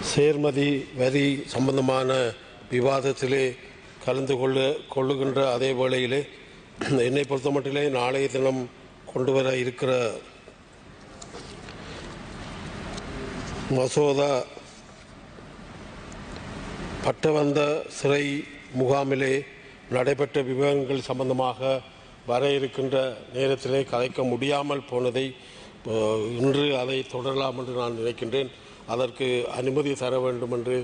சேர்மதி வரி சம்பந்தமான விவாதத்திலே கலந்து கொள்ளுகின்ற அதே வேளையிலே என்னை பொறுத்தமட்டிலே நாளைய தினம் கொண்டு வர இருக்கிற மசோதா பட்டவந்த சிறை முகாமிலே நடைபெற்ற விவரங்கள் சம்பந்தமாக வர இருக்கின்ற நேரத்திலே கலைக்க முடியாமல் போனதை இன்று அதை தொடரலாம் என்று நான் நினைக்கின்றேன். அதற்கு அனுமதி தர வேண்டும் என்று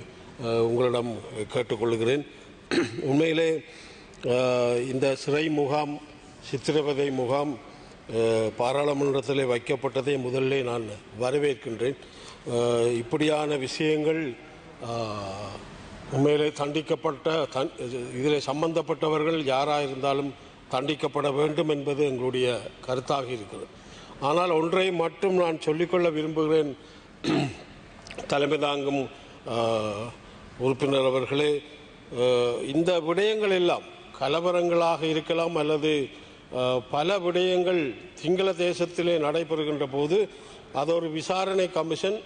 உங்களிடம் கேட்டுக்கொள்கிறேன். உண்மையிலே இந்த சிறை முகாம் சித்திரவதை முகாம் பாராளுமன்றத்திலே வைக்கப்பட்டதை முதலிலே நான் வரவேற்கின்றேன். இப்படியான விஷயங்கள் உண்மையிலே தண்டிக்கப்பட்ட இதில் சம்பந்தப்பட்டவர்கள் யாராக இருந்தாலும் தண்டிக்கப்பட வேண்டும் என்பது எங்களுடைய கருத்தாக இருக்கிறது. ஆனால் ஒன்றை மட்டும் நான் சொல்லிக்கொள்ள விரும்புகிறேன். தலைமை தாங்கும் உறுப்பினர் அவர்களே, இந்த விடயங்கள் எல்லாம் கலவரங்களாக இருக்கலாம் அல்லது பல விடயங்கள் சிங்கள தேசத்திலே நடைபெறுகின்ற போது அது ஒரு விசாரணை கமிஷன்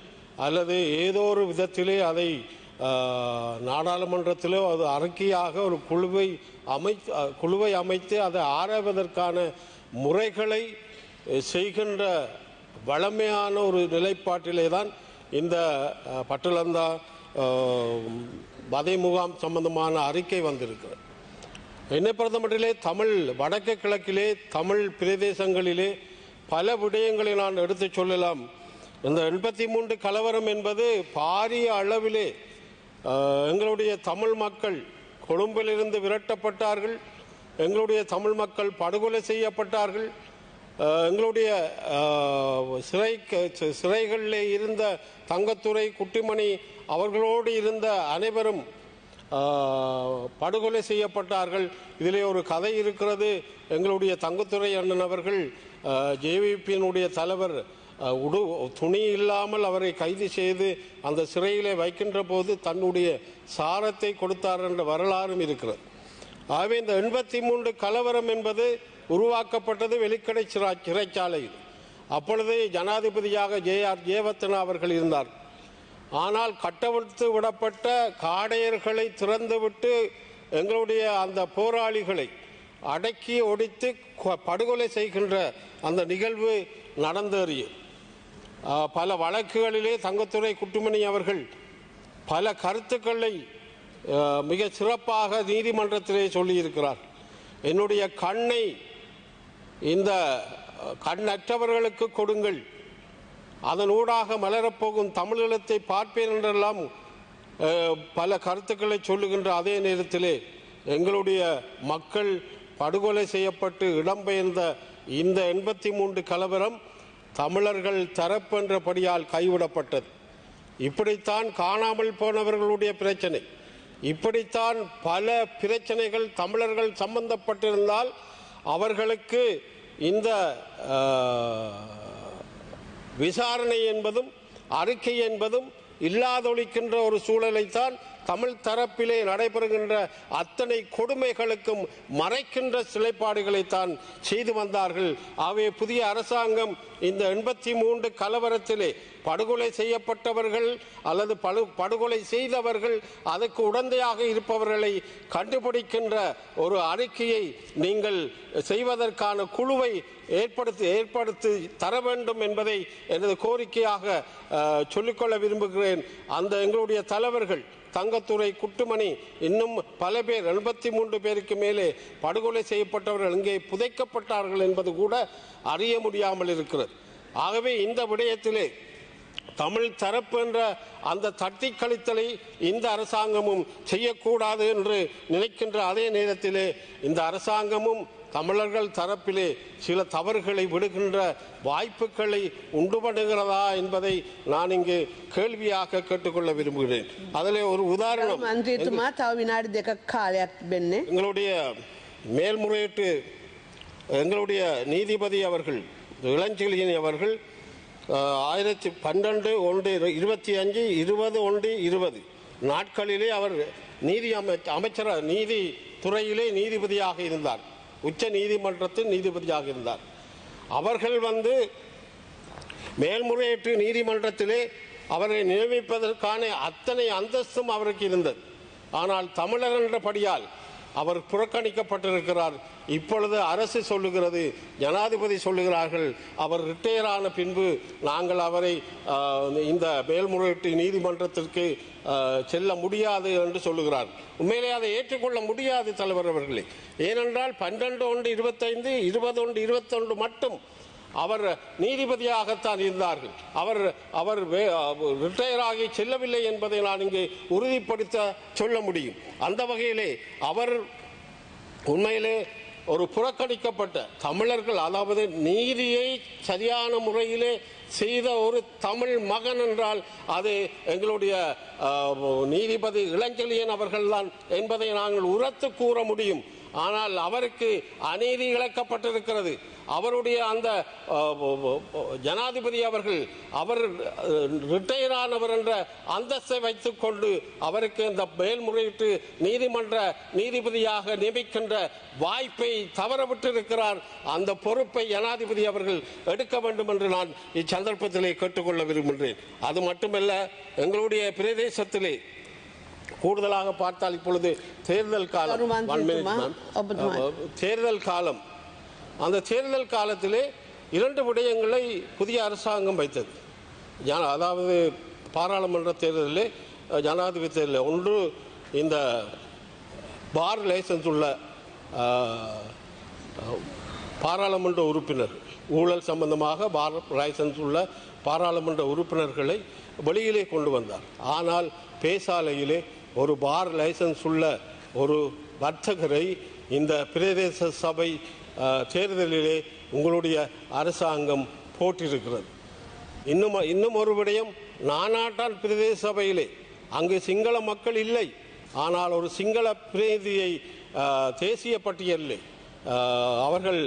அல்லது ஏதோ ஒரு விதத்திலே அதை நாடாளுமன்றத்திலோ அது அறிக்கையாக ஒரு குழுவை அமைத்து அதை ஆராய்வதற்கான முறைகளை செய்கின்ற வளமையான ஒரு நிலைப்பாட்டிலே தான் இந்த பட்டலந்தா வதை முகாம் சம்பந்தமான அறிக்கை வந்திருக்கிறது. என்னை பொறுத்தமட்டிலே தமிழ் வடக்கு கிழக்கிலே தமிழ் பிரதேசங்களிலே பல விடயங்களை நான் எடுத்து சொல்லலாம். இந்த 83 கலவரம் என்பது பாரிய அளவிலே எங்களுடைய தமிழ் மக்கள் கொழும்பிலிருந்து விரட்டப்பட்டார்கள், எங்களுடைய தமிழ் மக்கள் படுகொலை செய்யப்பட்டார்கள், எங்களுடைய சிறைகளிலே இருந்த தங்கத்துறை குட்டிமணி அவர்களோடு இருந்த அனைவரும் படுகொலை செய்யப்பட்டார்கள். இதிலே ஒரு கதை இருக்கிறது. எங்களுடைய தங்கத்துறை அண்ணன் அவர்கள் ஜேவிபியினுடைய தலைவர் துணி இல்லாமல் அவரை கைது செய்து அந்த சிறையிலே வைக்கின்ற போது தன்னுடைய சாரத்தை கொடுத்தார் என்ற வரலாறும் இருக்கிறது. ஆகவே இந்த 83 கலவரம் என்பது உருவாக்கப்பட்டது வெலிக்கடை சிறைச்சாலையில். அப்பொழுது ஜனாதிபதியாக JR ஜெயவர்தனா அவர்கள் இருந்தார். ஆனால் கட்டவிழ்த்து விடப்பட்ட காடையர்களை திறந்துவிட்டு எங்களுடைய அந்த போராளிகளை அடக்கி ஒடித்து படுகொலை செய்கின்ற அந்த நிகழ்வு நடந்தேறியது. பல வழக்குகளிலே தங்கத்துறை குட்டுமணி அவர்கள் பல கருத்துக்களை மிக சிறப்பாக நீதிமன்றத்திலே சொல்லியிருக்கிறார். என்னுடைய கண்ணை இந்த கண்ணற்றவர்களுக்கு கொடுங்கள், அதனூடாக மலரப்போகும் தமிழீழத்தை பார்ப்பேன் என்றெல்லாம் பல கருத்துக்களை சொல்லுகின்ற அதே நேரத்திலே எங்களுடைய மக்கள் படுகொலை செய்யப்பட்டு இடம்பெயர்ந்த இந்த 83 கலவரம் தமிழர்கள் தரப்பென்றபடியால் கைவிடப்பட்டது. இப்படித்தான் காணாமல் போனவர்களுடைய பிரச்சனை, இப்படித்தான் பல பிரச்சனைகள் தமிழர்கள் சம்பந்தப்பட்டிருந்தால் அவர்களுக்கு இந்த விசாரணை என்பதும் அறிக்கை என்பதும் இல்லாதொழிக்கின்ற ஒரு சூழலைத்தான் தமிழ் தரப்பிலே நடைபெறுகின்ற அத்தனை கொடுமைகளுக்கும் மறைக்கின்ற சிலைப்பாடுகளைத்தான் செய்து வந்தார்கள். ஆகவே புதிய அரசாங்கம் இந்த 83 கலவரத்திலே படுகொலை செய்யப்பட்டவர்கள் அல்லது படுகொலை செய்தவர்கள் அதற்கு உடந்தையாக இருப்பவர்களை கண்டுபிடிக்கின்ற ஒரு அறிக்கையை நீங்கள் செய்வதற்கான குழுவை ஏற்படுத்தி தர வேண்டும் என்பதை எனது கோரிக்கையாக சொல்லிக்கொள்ள விரும்புகிறேன். அந்த எங்களுடைய தலைவர்கள் தங்கத்துறை குட்டுமணி இன்னும் பல பேர் 83 பேருக்கு மேலே படுகொலை செய்யப்பட்டவர்கள் எங்கே புதைக்கப்பட்டார்கள் என்பது கூட அறிய முடியாமல் இருக்கிறது. ஆகவே இந்த விடயத்திலே தமிழ் தரப்பு என்ற அந்த தட்டி கழித்தலை இந்த அரசாங்கமும் செய்யக்கூடாது என்று நினைக்கின்ற அதே நேரத்திலே இந்த அரசாங்கமும் தமிழர்கள் தரப்பிலே சில தவறுகளை விடுகின்ற வாய்ப்புகளை உண்டு பண்ணுகிறதா என்பதை நான் இங்கு கேள்வியாக கேட்டுக்கொள்ள விரும்புகிறேன். அதில் ஒரு உதாரணம், எங்களுடைய மேல்முறையீட்டு எங்களுடைய நீதிபதி அவர்கள் இளஞ்செழியன் அவர்கள் 12/1/25 நாட்களிலே அவர் அமைச்சர் நீதித்துறையிலே நீதிபதியாக இருந்தார், உச்ச நீதிமன்றத்தின் நீதிபதியாக இருந்தார். அவர்கள் மேல்முறையீட்டு நீதிமன்றத்திலே அவரை நியமிப்பதற்கான அத்தனை அந்தஸ்தும் அவருக்கு இருந்தது. ஆனால் தமிழர் என்றபடியால் அவர் புறக்கணிக்கப்பட்டிருக்கிறார். இப்பொழுது அரசு சொல்லுகிறது, ஜனாதிபதி சொல்லுகிறார்கள், அவர் ரிட்டையர் ஆன பின்பு நாங்கள் அவரை இந்த மேல்முறையீட்டு நீதிமன்றத்திற்கு செல்ல முடியாது என்று சொல்லுகிறார். உண்மையிலே அதை ஏற்றுக்கொள்ள முடியாது தலைவர் அவர்களே. ஏனென்றால் 12/1/25, 20/1/21 மட்டும் அவர் நீதிபதியாகத்தான் இருந்தார்கள். அவர் ரிட்டையர் ஆகி செல்லவில்லை என்பதை நான் இங்கே உறுதிப்படுத்த சொல்ல முடியும். அந்த வகையிலே அவர் உண்மையிலே ஒரு புறக்கணிக்கப்பட்ட தமிழர்கள், அதாவது நீதியை சரியான முறையிலே செய்த ஒரு தமிழ் மகன் என்றால் அது எங்களுடைய நீதிபதி இளஞ்செழியன் அவர்கள்தான் என்பதை நாங்கள் உரத்து கூற முடியும். ஆனால் அவருக்கு அநீதி இழைக்கப்பட்டிருக்கிறது. அவருடைய அந்த ஜனாதிபதி அவர் ரிட்டையர் ஆனவர் என்ற அந்தஸ்தை வைத்துக் கொண்டு அவருக்கு இந்த மேல்முறையீட்டு நீதிமன்ற நீதிபதியாக நியமிக்கின்ற வாய்ப்பை தவறவிட்டிருக்கிறார். அந்த பொறுப்பை ஜனாதிபதி அவர்கள் எடுக்க வேண்டும் என்று நான் இச்சந்தர்ப்பத்திலே கேட்டுக்கொள்ள விரும்புகின்றேன். அது மட்டுமல்ல, எங்களுடைய பிரதேசத்திலே கூடுதலாக பார்த்தால் இப்பொழுது தேர்தல் காலம், அந்த தேர்தல் காலத்திலே 2 விடயங்களை புதிய அரசாங்கம் வைத்தது. அதாவது பாராளுமன்ற தேர்தலிலே, ஜனாதிபதி தேர்தலில், ஒன்று இந்த பார் லைசன்ஸ் உள்ள பாராளுமன்ற உறுப்பினர், ஊழல் சம்பந்தமாக பார் லைசன்ஸ் உள்ள பாராளுமன்ற உறுப்பினர்களை வெளியிலே கொண்டு வந்தார். ஆனால் பேசாலையிலே ஒரு பார் லைசன்ஸ் உள்ள ஒரு வர்த்தகரை இந்த பிரதேச சபை தேர்தலிலே உங்களுடைய அரசாங்கம் போட்டிருக்கிறது. இன்னும் ஒரு விடயம், நானாட்டான் பிரதேச சபையிலே அங்கு சிங்கள மக்கள் இல்லை, ஆனால் ஒரு சிங்கள பிரதிநிதியை தேசிய பட்டியலிலே அவர்கள்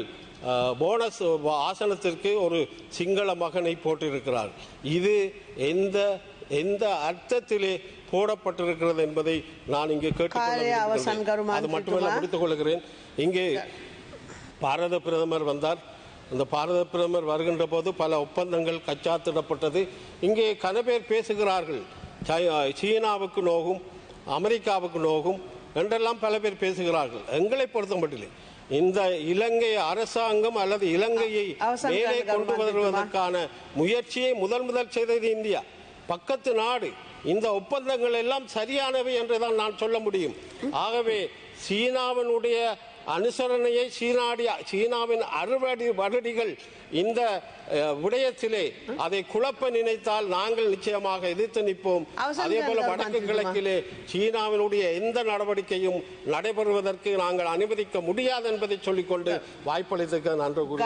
போனஸ் ஆசனத்திற்கு ஒரு சிங்கள மகனை போட்டிருக்கிறார். இது எந்த அர்த்தத்திலே போடப்பட்டிருக்கிறது என்பதை நான் இங்கே கேட்டுக்கொள்ள, அது மட்டுமல்ல முடித்துக் கொள்கிறேன். இங்கே பாரத பிரதமர் வந்தார். அந்த பாரத பிரதமர் வருகின்ற போது பல ஒப்பந்தங்கள் கச்சாத்திடப்பட்டது. இங்கே கன பேர் பேசுகிறார்கள், சீனாவுக்கு நோகும், அமெரிக்காவுக்கு நோகும் என்றெல்லாம் பல பேர் பேசுகிறார்கள். எங்களை பொறுத்த மட்டிலே இந்த இலங்கை அரசாங்கம் அல்லது இலங்கையை மேலே கொண்டு வருவதற்கான முயற்சியை முதல் செய்தது இந்தியா, பக்கத்து நாடு. இந்த ஒப்பந்தங்கள் எல்லாம் சரியானவை என்றுதான் நான் சொல்ல முடியும். ஆகவே சீனாவினுடைய அனுசரணையை, சீனாவின் வருடிகள் இந்த விடயத்திலே அதை குழப்ப நினைத்தால் நாங்கள் நிச்சயமாக எதிர்த்து நிற்போம். அதே போல வடக்கு கிழக்கிலே சீனாவினுடைய எந்த நடவடிக்கையும் நடைபெறுவதற்கு நாங்கள் அனுமதிக்க முடியாது என்பதை சொல்லிக்கொண்டு வாய்ப்பளித்ததற்கு நன்றி கூறி